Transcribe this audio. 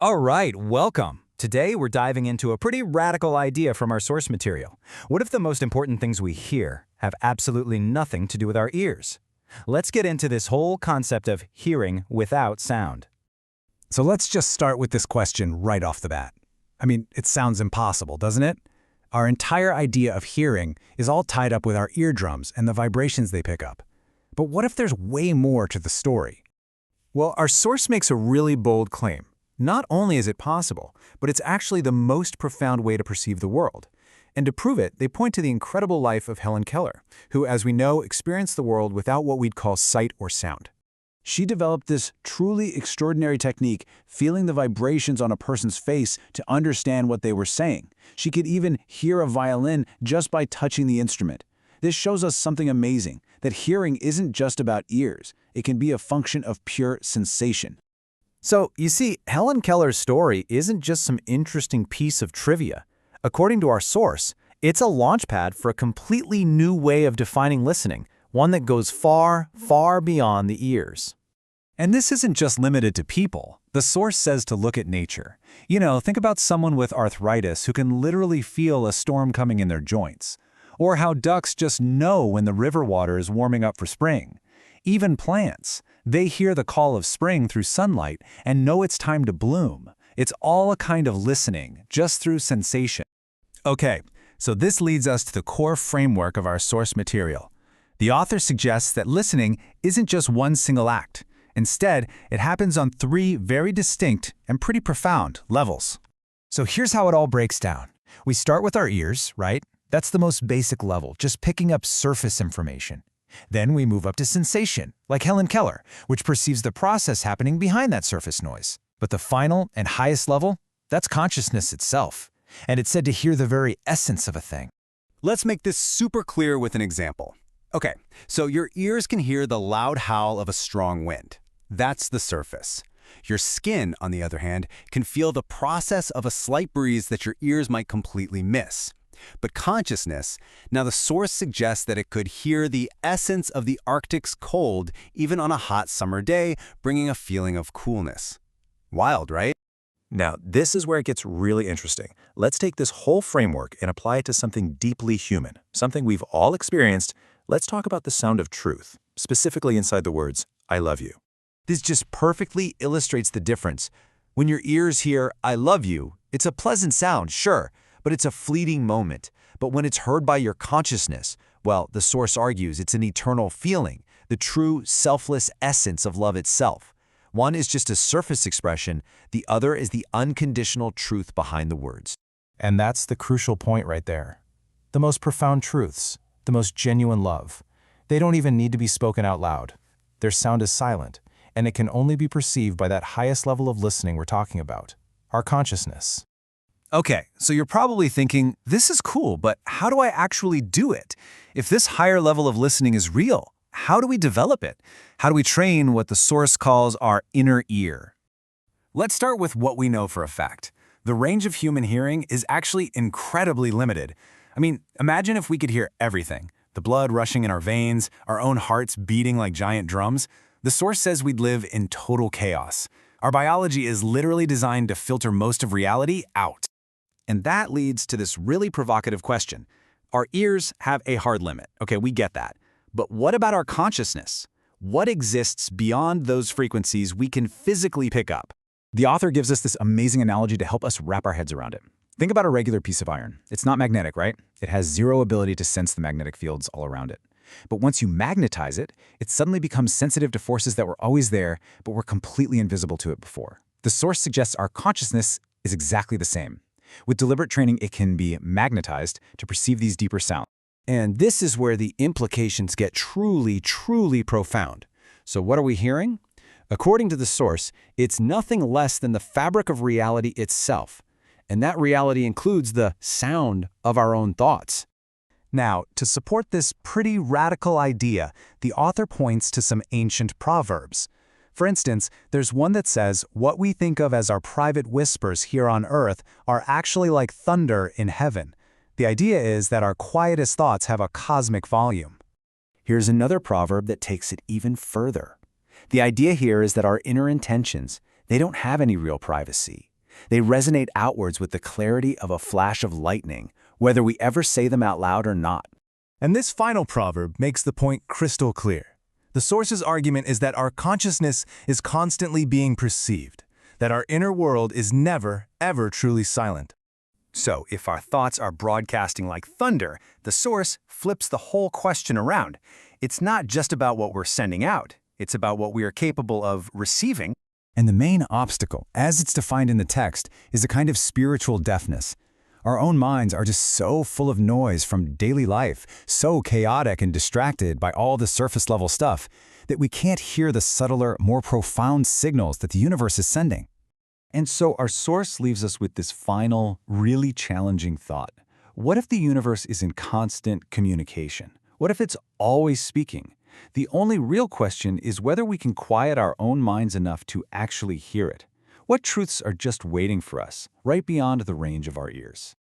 All right, welcome. Today we're diving into a pretty radical idea from our source material. What if the most important things we hear have absolutely nothing to do with our ears? Let's get into this whole concept of hearing without sound. So let's just start with this question right off the bat. It sounds impossible, doesn't it? Our entire idea of hearing is all tied up with our eardrums and the vibrations they pick up. But what if there's way more to the story? Well, our source makes a really bold claim. Not only is it possible, but it's actually the most profound way to perceive the world. And to prove it, they point to the incredible life of Helen Keller, who, as we know, experienced the world without what we'd call sight or sound. She developed this truly extraordinary technique, feeling the vibrations on a person's face to understand what they were saying. She could even hear a violin just by touching the instrument. This shows us something amazing, that hearing isn't just about ears. It can be a function of pure sensation. So, you see, Helen Keller's story isn't just some interesting piece of trivia. According to our source, it's a launchpad for a completely new way of defining listening, one that goes far, far beyond the ears. And this isn't just limited to people. The source says to look at nature. Think about someone with arthritis who can literally feel a storm coming in their joints. Or how ducks just know when the river water is warming up for spring. Even plants, they hear the call of spring through sunlight and know it's time to bloom. It's all a kind of listening, just through sensation. Okay, so this leads us to the core framework of our source material. The author suggests that listening isn't just one single act. Instead, it happens on three very distinct and pretty profound levels. So here's how it all breaks down. We start with our ears, right? That's the most basic level, just picking up surface information. Then we move up to sensation, like Helen Keller, which perceives the process happening behind that surface noise. But the final and highest level, that's consciousness itself. And it's said to hear the very essence of a thing. Let's make this super clear with an example. Okay, so your ears can hear the loud howl of a strong wind. That's the surface. Your skin, on the other hand, can feel the process of a slight breeze that your ears might completely miss. But consciousness, now the source suggests that it could hear the essence of the Arctic's cold even on a hot summer day, bringing a feeling of coolness. Wild, right? Now, this is where it gets really interesting. Let's take this whole framework and apply it to something deeply human, something we've all experienced. Let's talk about the sound of truth, specifically inside the words, I love you. This just perfectly illustrates the difference. When your ears hear, I love you, it's a pleasant sound, sure, but it's a fleeting moment. But when it's heard by your consciousness, well, the source argues it's an eternal feeling, the true, selfless essence of love itself. One is just a surface expression, the other is the unconditional truth behind the words. And that's the crucial point right there. The most profound truths, the most genuine love, they don't even need to be spoken out loud. Their sound is silent, and it can only be perceived by that highest level of listening we're talking about, our consciousness. Okay, so you're probably thinking, this is cool, but how do I actually do it? If this higher level of listening is real, how do we develop it? How do we train what the source calls our inner ear? Let's start with what we know for a fact. The range of human hearing is actually incredibly limited. Imagine if we could hear everything. The blood rushing in our veins, our own hearts beating like giant drums. The source says we'd live in total chaos. Our biology is literally designed to filter most of reality out. And that leads to this really provocative question. Our ears have a hard limit. Okay, we get that. But what about our consciousness? What exists beyond those frequencies we can physically pick up? The author gives us this amazing analogy to help us wrap our heads around it. Think about a regular piece of iron. It's not magnetic, right? It has zero ability to sense the magnetic fields all around it. But once you magnetize it, it suddenly becomes sensitive to forces that were always there, but were completely invisible to it before. The source suggests our consciousness is exactly the same. With deliberate training, it can be magnetized to perceive these deeper sounds. And this is where the implications get truly, truly profound. So what are we hearing? According to the source, it's nothing less than the fabric of reality itself. And that reality includes the sound of our own thoughts. Now, to support this pretty radical idea, the author points to some ancient proverbs. For instance, there's one that says, what we think of as our private whispers here on earth are actually like thunder in heaven. The idea is that our quietest thoughts have a cosmic volume. Here's another proverb that takes it even further. The idea here is that our inner intentions, they don't have any real privacy. They resonate outwards with the clarity of a flash of lightning, whether we ever say them out loud or not. And this final proverb makes the point crystal clear. The source's argument is that our consciousness is constantly being perceived, that our inner world is never, ever truly silent. So, if our thoughts are broadcasting like thunder, the source flips the whole question around. It's not just about what we're sending out, it's about what we are capable of receiving. And the main obstacle, as it's defined in the text, is a kind of spiritual deafness. Our own minds are just so full of noise from daily life, so chaotic and distracted by all the surface-level stuff, that we can't hear the subtler, more profound signals that the universe is sending. And so our source leaves us with this final, really challenging thought. What if the universe is in constant communication? What if it's always speaking? The only real question is whether we can quiet our own minds enough to actually hear it. What truths are just waiting for us, right beyond the range of our ears?